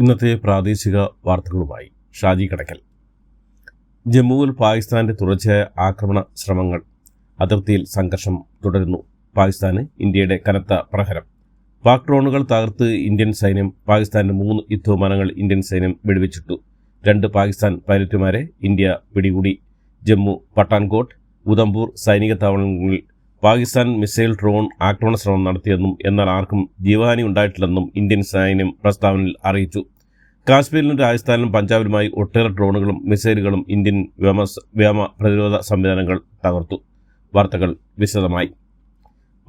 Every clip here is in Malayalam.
ഇന്നത്തെ പ്രാദേശിക വാർത്തകളുമായി ഷാജി കടക്കൽ. ജമ്മുവിൽ പാകിസ്ഥാന്റെ തുടർച്ചയായ ആക്രമണ ശ്രമങ്ങൾ. അതിർത്തിയിൽ സംഘർഷം തുടരുന്നു. പാകിസ്ഥാന് ഇന്ത്യയുടെ കനത്ത പ്രഹരം. പാക് ഡ്രോണുകൾ തകർത്ത് ഇന്ത്യൻ സൈന്യം. പാകിസ്ഥാന്റെ 3 യുദ്ധവിമാനങ്ങൾ ഇന്ത്യൻ സൈന്യം വെടിവെച്ചിട്ടു. 2 പാകിസ്ഥാൻ പൈലറ്റുമാരെ ഇന്ത്യ പിടികൂടി. ജമ്മു, പട്ടാൻകോട്ട്, ഉധംപൂർ സൈനിക താവളങ്ങളിൽ പാകിസ്ഥാൻ മിസൈൽ ഡ്രോൺ ആക്രമണ ശ്രമം നടത്തിയെന്നും എന്നാൽ ആർക്കും ജീവഹാനി ഉണ്ടായിട്ടില്ലെന്നും ഇന്ത്യൻ സൈന്യം പ്രസ്താവനയിൽ അറിയിച്ചു. കാശ്മീരിലും രാജസ്ഥാനിലും പഞ്ചാബിലുമായി ഒട്ടേറെ ഡ്രോണുകളും മിസൈലുകളും ഇന്ത്യൻ വ്യോമ പ്രതിരോധ സംവിധാനങ്ങൾ തകർത്തു. വാർത്തകൾ വിശദമായി.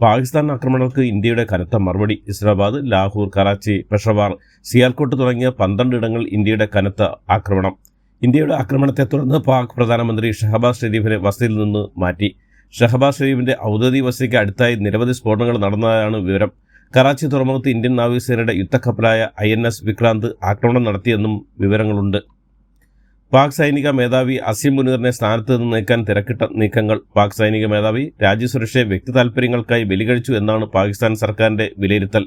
പാകിസ്ഥാൻ ആക്രമണങ്ങൾക്ക് ഇന്ത്യയുടെ കനത്ത മറുപടി. ഇസ്ലാമാബാദ്, ലാഹോർ, കറാച്ചി, പെഷവാർ, സിയാൽകോട്ട് തുടങ്ങിയ 12 ഇടങ്ങളിൽ ഇന്ത്യയുടെ കനത്ത ആക്രമണം. ഇന്ത്യയുടെ ആക്രമണത്തെ തുടർന്ന് പാക് പ്രധാനമന്ത്രി ഷഹബാസ് ഷെരീഫിനെ വസതിയിൽ നിന്ന് മാറ്റി. ഷഹബാസ് ഷെരീഫിന്റെ ഔദ്യോഗിക വസതിക്ക് അടുത്തായി നിരവധി സ്ഫോടനങ്ങൾ നടന്നതായാണ് വിവരം. കറാച്ചി തുറമുഖത്ത് ഇന്ത്യൻ നാവികസേനയുടെ യുദ്ധക്കപ്പലായ INS വിക്രാന്ത് ആക്രമണം നടത്തിയെന്നും വിവരങ്ങളുണ്ട്. പാക് സൈനിക മേധാവി അസീം മുനീറിനെ സ്ഥാനത്ത് നിന്ന് നീക്കാൻ തിരക്കിട്ട നീക്കങ്ങൾ. പാക് സൈനിക മേധാവി രാജ്യസുരക്ഷയെ വ്യക്തി താൽപര്യങ്ങൾക്കായി ബലികഴിച്ചു എന്നാണ് പാകിസ്ഥാൻ സർക്കാരിന്റെ വിലയിരുത്തൽ.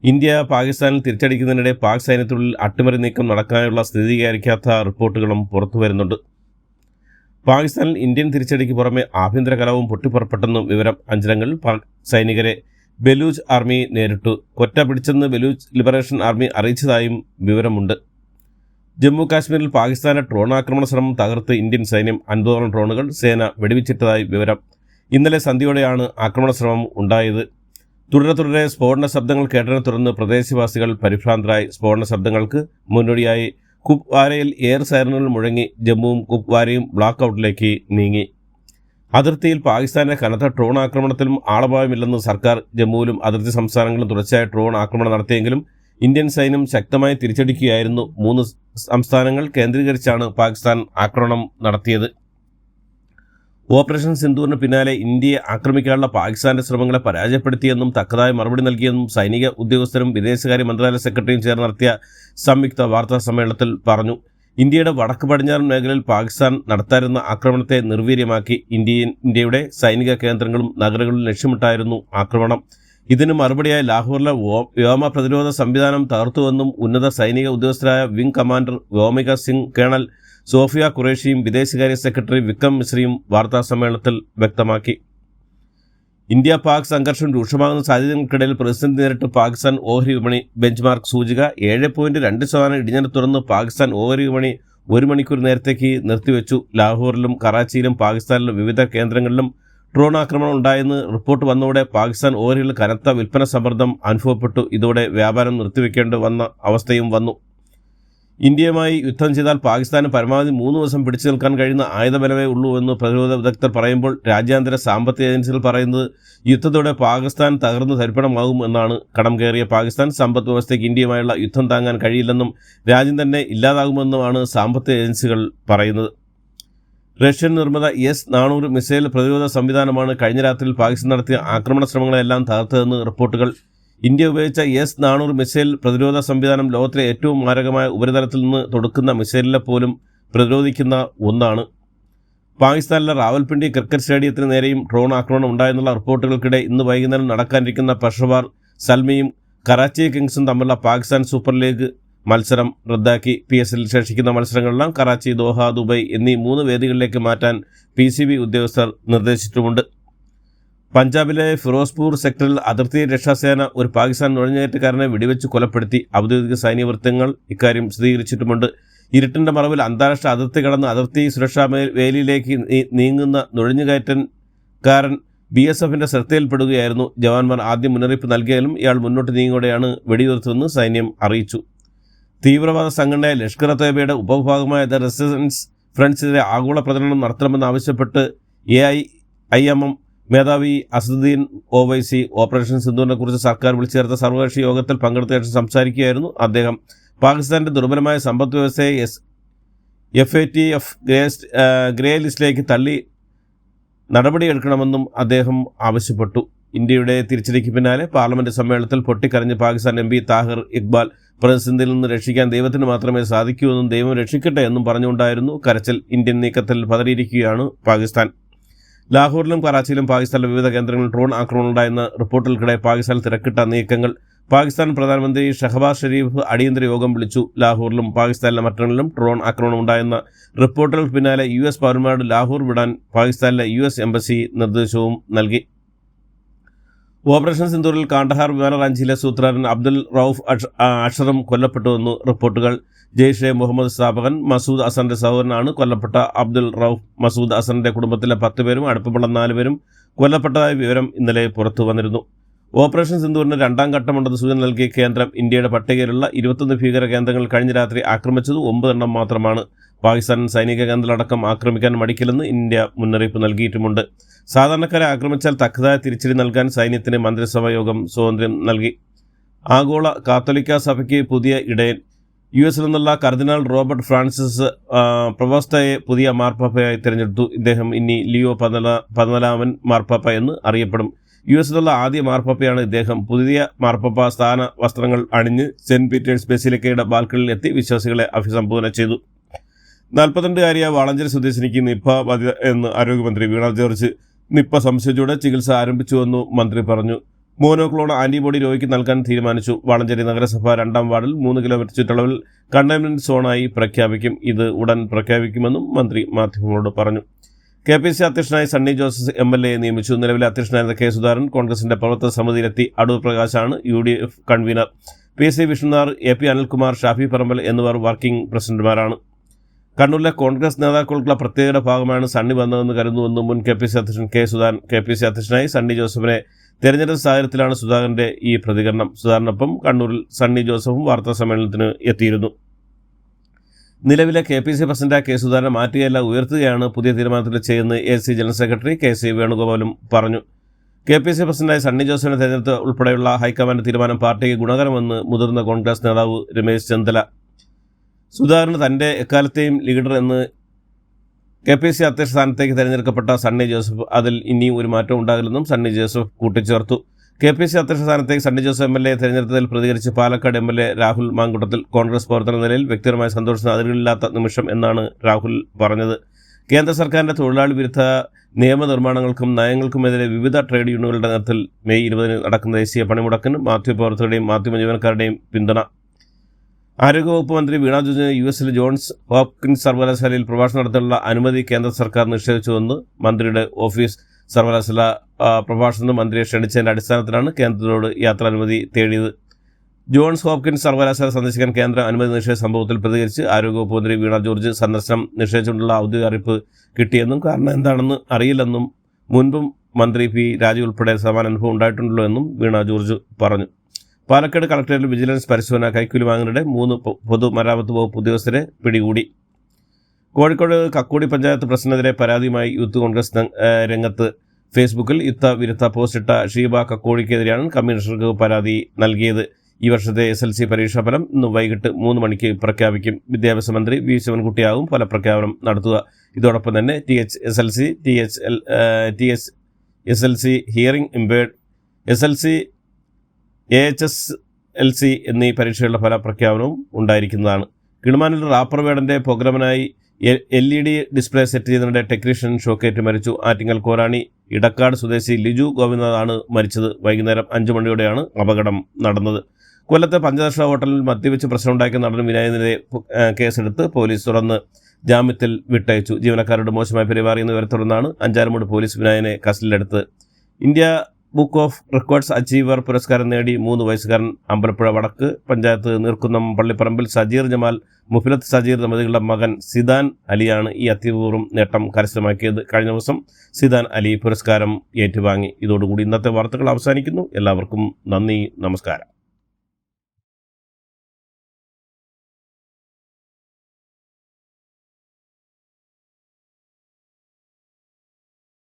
ഇന്ത്യ പാകിസ്ഥാനിൽ തിരിച്ചടിക്കുന്നതിനിടെ പാക് സൈന്യത്തിനുള്ളിൽ അട്ടിമറി നീക്കം നടക്കാനുള്ള സ്ഥിരീകരിക്കാത്ത റിപ്പോർട്ടുകളും പുറത്തുവരുന്നുണ്ട്. പാകിസ്ഥാനിൽ ഇന്ത്യൻ തിരിച്ചടിക്ക് പുറമെ ആഭ്യന്തര കലവും പൊട്ടിപ്പുറപ്പെട്ടെന്നും വിവരം. 5 ഇടങ്ങളിൽ പാക് സൈനികരെ ബലൂച്ച് ആർമി നേരിട്ടു. കൊറ്റ പിടിച്ചെന്ന് ബലൂച്ച് ലിബറേഷൻ ആർമി അറിയിച്ചതായും വിവരമുണ്ട്. ജമ്മു കാശ്മീരിൽ പാകിസ്ഥാന്റെ ഡ്രോൺ ആക്രമണ ശ്രമം തകർത്ത് ഇന്ത്യൻ സൈന്യം. 50ഓളം ഡ്രോണുകൾ സേന വെടിവെച്ചിട്ടതായി വിവരം. ഇന്നലെ സന്ധ്യയോടെയാണ് ആക്രമണ ശ്രമം ഉണ്ടായത്. തുടരെ സ്ഫോടന ശബ്ദങ്ങൾ കേട്ടതിനെ തുടർന്ന് പ്രദേശവാസികൾ പരിഭ്രാന്തരായി. സ്ഫോടന ശബ്ദങ്ങൾക്ക് മുന്നോടിയായി കുപ്വാരയിൽ എയർ സൈറനുകൾ മുഴങ്ങി. ജമ്മുവും കുപ്വാരയും ബ്ലാക്ക് ഔട്ടിലേക്ക് നീങ്ങി. അതിർത്തിയിൽ പാകിസ്ഥാന്റെ കനത്ത ഡ്രോൺ ആക്രമണത്തിലും ആളപായമില്ലെന്ന് സർക്കാർ. ജമ്മുവിലും അതിർത്തി സംസ്ഥാനങ്ങളിലും തുടർച്ചയായ ഡ്രോൺ ആക്രമണം നടത്തിയെങ്കിലും ഇന്ത്യൻ സൈന്യം ശക്തമായി തിരിച്ചടിക്കുകയായിരുന്നു. 3 സംസ്ഥാനങ്ങൾ കേന്ദ്രീകരിച്ചാണ് പാകിസ്ഥാൻ ആക്രമണം നടത്തിയത്. ഓപ്പറേഷൻ സിന്ദൂറിന് പിന്നാലെ ഇന്ത്യയെ ആക്രമിക്കാനുള്ള പാകിസ്ഥാന്റെ ശ്രമങ്ങളെ പരാജയപ്പെടുത്തിയെന്നും തക്കതായ മറുപടി നൽകിയെന്നും സൈനിക ഉദ്യോഗസ്ഥരും വിദേശകാര്യ മന്ത്രാലയ സെക്രട്ടറിയും ചേർന്ന് നടത്തിയ സംയുക്ത വാർത്താ സമ്മേളനത്തിൽ പറഞ്ഞു. ഇന്ത്യയുടെ വടക്ക് പടിഞ്ഞാറൻ മേഖലയിൽ പാകിസ്ഥാൻ നടത്താനിരുന്ന ആക്രമണത്തെ നിർവീര്യമാക്കി. ഇന്ത്യയുടെ സൈനിക കേന്ദ്രങ്ങളും നഗരങ്ങളും ലക്ഷ്യമിട്ടായിരുന്നു ആക്രമണം. ഇതിന് മറുപടിയായി ലാഹോറിലെ വ്യോമ പ്രതിരോധ സംവിധാനം തകർത്തുവെന്നും ഉന്നത സൈനിക ഉദ്യോഗസ്ഥരായ wing commander Vyomika Singh, colonel Sofia ഖുറേഷിയും വിദേശകാര്യ സെക്രട്ടറി വിക്രം മിശ്രയും വാർത്താസമ്മേളനത്തിൽ വ്യക്തമാക്കി. ഇന്ത്യ പാക് സംഘർഷം രൂക്ഷമാകുന്ന സാഹചര്യങ്ങൾക്കിടയിൽ പ്രതിസന്ധി നേരിട്ട് പാകിസ്ഥാൻ ഓഹരി വിപണി. ബെഞ്ച്മാർക്ക് സൂചിക 7.2% ഇടിഞ്ഞതിനെ തുടർന്ന് പാകിസ്ഥാൻ ഓഹരി വിപണി 1 മണിക്കൂർ നേരത്തേക്ക് നിർത്തിവെച്ചു. ലാഹോറിലും കറാച്ചിയിലും പാകിസ്ഥാനിലും വിവിധ കേന്ദ്രങ്ങളിലും ഡ്രോൺ ആക്രമണം ഉണ്ടായെന്ന് റിപ്പോർട്ട് വന്നതോടെ പാകിസ്ഥാൻ ഓഹരികളിൽ കനത്ത വിൽപ്പന സമ്മർദ്ദം അനുഭവപ്പെട്ടു. ഇതോടെ വ്യാപാരം നിർത്തിവെക്കേണ്ടി വന്ന അവസ്ഥയും വന്നു. ഇന്ത്യയുമായി യുദ്ധം ചെയ്താൽ പാകിസ്ഥാന് പരമാവധി 3 ദിവസം പിടിച്ചു നിൽക്കാൻ കഴിയുന്ന ആയുധബലമേ ഉള്ളൂ എന്ന് പ്രതിരോധ വിദഗ്ധർ പറയുമ്പോൾ രാജ്യാന്തര സാമ്പത്തിക ഏജൻസികൾ പറയുന്നത് യുദ്ധത്തോടെ പാകിസ്ഥാൻ തകർന്നു തരിപ്പണമാകും എന്നാണ്. കടം കയറിയ പാകിസ്ഥാൻ സമ്പദ് വ്യവസ്ഥയ്ക്ക് ഇന്ത്യയുമായുള്ള യുദ്ധം താങ്ങാൻ കഴിയില്ലെന്നും രാജ്യം തന്നെ ഇല്ലാതാകുമെന്നുമാണ് സാമ്പത്തിക ഏജൻസികൾ പറയുന്നത്. റഷ്യൻ നിർമ്മിത S-400 മിസൈൽ പ്രതിരോധ സംവിധാനമാണ് കഴിഞ്ഞ രാത്രിയിൽ പാകിസ്ഥാൻ നടത്തിയ ആക്രമണ ശ്രമങ്ങളെല്ലാം തകർത്തതെന്ന് റിപ്പോർട്ടുകൾ. ഇന്ത്യ ഉപയോഗിച്ച S-400 മിസൈൽ പ്രതിരോധ സംവിധാനം ലോകത്തിലെ ഏറ്റവും മാരകമായ ഉപരിതലത്തിൽ നിന്ന് തൊടുക്കുന്ന മിസൈലിനെ പോലും പ്രതിരോധിക്കുന്ന ഒന്നാണ്. പാകിസ്ഥാനിലെ റാവൽപിണ്ടി ക്രിക്കറ്റ് സ്റ്റേഡിയത്തിന് നേരെയും ഡ്രോൺ ആക്രമണം ഉണ്ടായെന്നുള്ള റിപ്പോർട്ടുകൾക്കിടെ ഇന്ന് വൈകുന്നേരം നടക്കാനിരിക്കുന്ന പെഷവാർ സൽമിയും കറാച്ചി കിങ്സും തമ്മിലുള്ള പാകിസ്ഥാൻ സൂപ്പർ ലീഗ് മത്സരം റദ്ദാക്കി. PSL ശേഷിക്കുന്ന മത്സരങ്ങളെല്ലാം കറാച്ചി, ദോഹ, ദുബായ് എന്നീ 3 വേദികളിലേക്ക് മാറ്റാൻ PCB ഉദ്യോഗസ്ഥർ നിർദ്ദേശിച്ചിട്ടുമുണ്ട്. പഞ്ചാബിലെ ഫിറോസ്പൂർ സെക്ടറിൽ അതിർത്തി രക്ഷാസേന ഒരു പാകിസ്ഥാൻ നുഴഞ്ഞുകയറ്റക്കാരനെ വെടിവെച്ച് കൊലപ്പെടുത്തി. ഔദ്യോഗിക സൈനിക വൃത്തങ്ങൾ ഇക്കാര്യം സ്ഥിരീകരിച്ചിട്ടുമുണ്ട്. ഇരുട്ടിന്റെ മറവിൽ അന്താരാഷ്ട്ര അതിർത്തി കടന്ന് അതിർത്തി സുരക്ഷാ വേലിയിലേക്ക് നീങ്ങുന്ന നുഴഞ്ഞുകയറ്റക്കാരൻ BSFന്റെ ശ്രദ്ധയിൽപ്പെടുകയായിരുന്നു. ജവാന്മാർ ആദ്യം മുന്നറിയിപ്പ് നൽകിയാലും ഇയാൾ മുന്നോട്ട് നീങ്ങോടെയാണ് വെടിയുതിർത്തതെന്ന് സൈന്യം അറിയിച്ചു. തീവ്രവാദ സംഘടനയായ ലഷ്കർ തോയ്ബയുടെ ഉപവിഭാഗമായ ദ റെസിസ്റ്റൻസ് ഫ്രണ്ട്സിനെതിരെ ആഗോള പ്രചരണം നടത്തണമെന്നാവശ്യപ്പെട്ട് AIMM മേധാവി അസദുദ്ദീൻ ഒവൈസി ഓപ്പറേഷൻ സിന്ദൂറിനെ കുറിച്ച് സർക്കാർ വിളിച്ചു ചേർത്ത സർവകക്ഷി യോഗത്തിൽ പങ്കെടുത്ത ശേഷം സംസാരിക്കുകയായിരുന്നു അദ്ദേഹം. പാകിസ്ഥാന്റെ ദുർബലമായ സമ്പദ് വ്യവസ്ഥയെ FATF ഗ്രേ ലിസ്റ്റിലേക്ക് തള്ളി നടപടിയെടുക്കണമെന്നും അദ്ദേഹം ആവശ്യപ്പെട്ടു. ഇന്ത്യയുടെ തിരിച്ചടിക്ക് പിന്നാലെ പാർലമെന്റ് സമ്മേളനത്തിൽ പൊട്ടിക്കരഞ്ഞ് പാകിസ്ഥാൻ MP താഹിർ ഇക്ബാൽ പ്രതിസന്ധിയിൽ നിന്ന് രക്ഷിക്കാൻ ദൈവത്തിന് മാത്രമേ സാധിക്കൂ എന്നും ദൈവം രക്ഷിക്കട്ടെ എന്നും പറഞ്ഞുകൊണ്ടായിരുന്നു കരച്ചിൽ. ഇന്ത്യൻ നീക്കത്തിൽ പതറിയിരിക്കുകയാണ് പാകിസ്ഥാൻ. ലാഹോറിലും കറാച്ചിയിലും പാകിസ്ഥാനിലെ വിവിധ കേന്ദ്രങ്ങളിൽ ഡ്രോൺ ആക്രമണം ഉണ്ടായെന്ന റിപ്പോർട്ടുകൾക്കിടെ പാകിസ്ഥാൻ തിരക്കിട്ട നീക്കങ്ങൾ. പാകിസ്ഥാൻ പ്രധാനമന്ത്രി ഷഹബാസ് ഷെരീഫ് അടിയന്തര യോഗം വിളിച്ചു. ലാഹോറിലും പാകിസ്ഥാനിലെ മറ്റിടങ്ങളിലും ഡ്രോൺ ആക്രമണം ഉണ്ടായെന്ന റിപ്പോർട്ടുകൾക്ക് പിന്നാലെ US പൗരന്മാരോട് ലാഹോർ വിടാൻ പാകിസ്ഥാനിലെ US എംബസി നിർദ്ദേശവും നൽകി. ഓപ്പറേഷൻ സിന്ദൂറിൽ കാണ്ഡഹാർ വിമാനറാഞ്ചിയിലെ സൂത്രധാരൻ അബ്ദുൽ റൌഫ് അഷറും കൊല്ലപ്പെട്ടുവെന്നു റിപ്പോർട്ടുകൾ. ജെയ്ഷെ മുഹമ്മദ് സ്ഥാപകൻ മസൂദ് അസറിന്റെ സഹോദരനാണ് കൊല്ലപ്പെട്ട അബ്ദുൽ റൌഫ്. മസൂദ് അസറിന്റെ കുടുംബത്തിലെ 10 പേരും അടുപ്പമുള്ള 4 പേരും കൊല്ലപ്പെട്ടതായ വിവരം ഇന്നലെ പുറത്തു വന്നിരുന്നു. ഓപ്പറേഷൻ സിന്ദൂറിന് 2ാം ഘട്ടമുണ്ടെന്ന് സൂചന നൽകിയ കേന്ദ്രം ഇന്ത്യയുടെ പട്ടികയിലുള്ള 21 ഭീകര കേന്ദ്രങ്ങൾ കഴിഞ്ഞ രാത്രി ആക്രമിച്ചത് 9 എണ്ണം മാത്രമാണ്. പാകിസ്ഥാൻ സൈനിക കേന്ദ്രങ്ങളടക്കം ആക്രമിക്കാൻ മടിക്കില്ലെന്ന് ഇന്ത്യ മുന്നറിയിപ്പ് നൽകിയിട്ടുമുണ്ട്. സാധാരണക്കാരെ ആക്രമിച്ചാൽ തക്കതായ തിരിച്ചടി നൽകാൻ സൈന്യത്തിന് മന്ത്രിസഭാ യോഗം സ്വാതന്ത്ര്യം നൽകി. ആഗോള കാത്തോലിക്ക സഭയ്ക്ക് പുതിയ ഇടയൻ. US നിന്നുള്ള കർദിനാൾ റോബർട്ട് ഫ്രാൻസിസ് പ്രവോസ്തയെ പുതിയ മാർപ്പാപ്പയായി തിരഞ്ഞെടുത്തു. ഇദ്ദേഹം ഇനി ലിയോ 14 മാർപ്പാപ്പ എന്ന് അറിയപ്പെടും. US നിന്നുള്ള ആദ്യ മാർപ്പാപ്പയാണ് ഇദ്ദേഹം. പുതിയ മാർപ്പാപ്പ സ്ഥാന വസ്ത്രങ്ങൾ അണിഞ്ഞ് സെന്റ് പീറ്റേഴ്സ് ബസിലിക്കയുടെ ബാൽക്കണിയിൽ എത്തി വിശ്വാസികളെ അഭിസംബോധന ചെയ്തു. 42-കാരിയായ വാളഞ്ചേരി സ്വദേശിനിക്ക് നിപ്പ ബാധിത എന്ന് ആരോഗ്യമന്ത്രി വീണ ജോർജ്. നിപ്പ സംശയിച്ചതോടെ ചികിത്സ ആരംഭിച്ചുവെന്നു മന്ത്രി പറഞ്ഞു. മോനോക്ലോൺ ആന്റിബോഡി രോഗിക്ക് നൽകാൻ തീരുമാനിച്ചു. വാളഞ്ചേരി നഗരസഭ 2ാം വാർഡിൽ 3 കിലോമീറ്റർ ചുറ്റളവിൽ കണ്ടെയ്ൻമെന്റ് സോണായി പ്രഖ്യാപിക്കും. ഇത് ഉടൻ പ്രഖ്യാപിക്കുമെന്നും മന്ത്രി മാധ്യമങ്ങളോട് പറഞ്ഞു. KPCC അധ്യക്ഷനായി സണ്ണി ജോസഫ് MLA നിയമിച്ചു. നിലവിലെ അധ്യക്ഷനായിരുന്ന K. സുധാകരൻ കോൺഗ്രസിന്റെ പ്രവർത്തക സമിതിയിലെത്തി. അടൂർ പ്രകാശാണ് UDF convener. PC Vishnunath, AP Anilkumar, Shafi Parambil എന്നിവർ വർക്കിംഗ് പ്രസിഡന്റുമാരാണ്. കണ്ണൂരിലെ കോൺഗ്രസ് നേതാക്കൾക്കുള്ള പ്രത്യേകയുടെ ഭാഗമാണ് സണ്ണി വന്നതെന്ന് കരുതുന്നുവെന്ന് മുൻ KPCC അധ്യക്ഷൻ K. സുധാകരൻ. KPCC അധ്യക്ഷനായി സണ്ണി ജോസഫിനെ തെരഞ്ഞെടുത്ത സാഹചര്യത്തിലാണ് സുധാകരന്റെ ഈ പ്രതികരണം. സുധാകരനൊപ്പം കണ്ണൂരിൽ സണ്ണി ജോസഫും വാർത്താ സമ്മേളനത്തിന് എത്തിയിരുന്നു. നിലവിലെ KPCC പ്രസിഡന്റ് K. സുധാകരനെ മാറ്റുകയല്ല ഉയർത്തുകയാണ് പുതിയ തീരുമാനത്തിൽ ചെയ്യുന്നത് AC ജനറൽ സെക്രട്ടറി KC വേണുഗോപാലും പറഞ്ഞു. KPCC പ്രസിഡന്റായി സണ്ണി ജോസഫിനെ തെരഞ്ഞെടുത്ത് ഉൾപ്പെടെയുള്ള ഹൈക്കമാൻഡ് തീരുമാനം പാർട്ടിക്ക് ഗുണകരമെന്ന് മുതിർന്ന കോൺഗ്രസ് നേതാവ് രമേശ് ചെന്നിത്തല. സുധാകരന് തന്റെ എക്കാലത്തെയും ലീഡർ എന്ന് KPCC അധ്യക്ഷ സ്ഥാനത്തേക്ക് തെരഞ്ഞെടുക്കപ്പെട്ട സണ്ണി ജോസഫ്. അതിൽ ഇനിയും ഒരു മാറ്റം ഉണ്ടാകില്ലെന്നും സണ്ണി ജോസഫ് കൂട്ടിച്ചേർത്തു. KPCC അധ്യക്ഷ സ്ഥാനത്തേക്ക് സണ്ണി ജോസഫ് MLA തെരഞ്ഞെടുത്തതിൽ പ്രതികരിച്ച് പാലക്കാട് MLA രാഹുൽ മാങ്കുട്ടത്തിൽ. കോൺഗ്രസ് പ്രവർത്തന നിലയിൽ വ്യക്തിപരമായ സന്തോഷത്തിന് അതിരില്ലാത്ത നിമിഷം എന്നാണ് രാഹുൽ പറഞ്ഞത്. കേന്ദ്ര സർക്കാരിന്റെ തൊഴിലാളി വിരുദ്ധ നിയമനിർമ്മാണങ്ങൾക്കും നയങ്ങൾക്കുമെതിരെ വിവിധ ട്രേഡ് യൂണിയനുകളുടെ നേതൃത്വത്തിൽ മെയ് 20 നടക്കുന്ന ദേശീയ പണിമുടക്കിന് മാധ്യമപ്രവർത്തകരുടെയും മാധ്യമ ജീവനക്കാരുടെയും പിന്തുണ. ആരോഗ്യവകുപ്പ് മന്ത്രി വീണ ജോർജിന് US ജോൺസ് ഹോപ്കിൻസ് സർവകലാശാലയിൽ പ്രഭാഷണം നടത്താനുള്ള അനുമതി കേന്ദ്ര സർക്കാർ നിഷേധിച്ചുവെന്ന് മന്ത്രിയുടെ ഓഫീസ്. സർവകലാശാല പ്രഭാഷണത്തിന് മന്ത്രിയെ ക്ഷണിച്ചതിന്റെ അടിസ്ഥാനത്തിലാണ് കേന്ദ്രത്തോട് യാത്രാനുമതി തേടിയത്. ജോൺസ് ഹോപ്കിൻസ് സർവകലാശാല സന്ദർശിക്കാൻ കേന്ദ്ര അനുമതി നിഷേധ സംഭവത്തിൽ പ്രതികരിച്ച് ആരോഗ്യവകുപ്പ് മന്ത്രി വീണ ജോർജ് സന്ദർശനം നിഷേധിച്ചുകൊണ്ടുള്ള ഔദ്യോഗിക അറിയിപ്പ് കിട്ടിയെന്നും കാരണം എന്താണെന്ന് അറിയില്ലെന്നും മുൻപും മന്ത്രി P. രാജു ഉൾപ്പെടെ സമാന അനുഭവം ഉണ്ടായിട്ടുണ്ടല്ലോ എന്നും വീണ ജോർജ് പറഞ്ഞു. പാലക്കാട് കളക്ടറേറ്റിൽ വിജിലൻസ് പരിശോധന. കൈക്കൂലി വാങ്ങുന്നതിനിടെ 3 പൊതുമരാമത്ത് വകുപ്പ് ഉദ്യോഗസ്ഥരെ പിടികൂടി. കോഴിക്കോട് കക്കോടി പഞ്ചായത്ത് പ്രസിഡന്റിനെതിരെ പരാതിയുമായി യൂത്ത് കോൺഗ്രസ് രംഗത്ത്. ഫേസ്ബുക്കിൽ യുദ്ധവിരുദ്ധ പോസ്റ്റിട്ട ഷീബ കക്കോടിക്കെതിരെയാണ് കമ്മീഷണർക്ക് പരാതി നൽകിയത്. ഈ വർഷത്തെ SLC പരീക്ഷാഫലം ഇന്ന് വൈകിട്ട് 3 മണിക്ക് പ്രഖ്യാപിക്കും. വിദ്യാഭ്യാസ മന്ത്രി V. ശിവൻകുട്ടിയാകും ഫലപ്രഖ്യാപനം നടത്തുക. ഇതോടൊപ്പം തന്നെ THSLC, THSLC hearing impaired, SLC, AHSLC എന്നീ പരീക്ഷകളുടെ ഫലപ്രഖ്യാപനവും ഉണ്ടായിരിക്കുന്നതാണ്. കിളിമാനൂർ റാപ്പർ വേടന്റെ പ്രോഗ്രാമിനായി LED ഡിസ്പ്ലേ സെറ്റ് ചെയ്തതിനിടെ ടെക്നീഷ്യൻ ഷോക്കേറ്റ് മരിച്ചു. ആറ്റിങ്ങൽ കോരാണി ഇടക്കാട് സ്വദേശി ലിജു ഗോവിന്ദനാണ് മരിച്ചത്. വൈകുന്നേരം 5 മണിയോടെയാണ് അപകടം നടന്നത്. കൊല്ലത്തെ പഞ്ചദർശ ഹോട്ടലിൽ മദ്യപിച്ച് പ്രശ്നമുണ്ടാക്കിയ നടൻ വിനായകനെതിരെ കേസെടുത്ത് പോലീസ് തുടർന്ന് ജാമ്യത്തിൽ വിട്ടയച്ചു. ജീവനക്കാരോട് മോശമായി പെരുമാറിയെന്ന് വരെ തുടർന്നാണ് അഞ്ചാലുമൂട് പോലീസ് വിനായകനെ കസ്റ്റഡിയിലെടുത്ത്. India book of records achiever പുരസ്കാരം നേടി 3 വയസ്സുകാരൻ അമ്പലപ്പുഴ വടക്ക് പഞ്ചായത്ത് നീർക്കുന്നം പള്ളിപ്പറമ്പിൽ സജീർ ജമാൽ മുഫിലത്ത് സജീർ ദമ്പതികളുടെ മകൻ സിദാൻ അലിയാണ് ഈ അത്യപൂർവ്വം നേട്ടം കരസ്ഥമാക്കിയത്. കഴിഞ്ഞ ദിവസം സിദാൻ അലി പുരസ്കാരം ഏറ്റുവാങ്ങി. ഇതോടുകൂടി ഇന്നത്തെ വാർത്തകൾ അവസാനിക്കുന്നു. എല്ലാവർക്കും നന്ദി, നമസ്കാരം.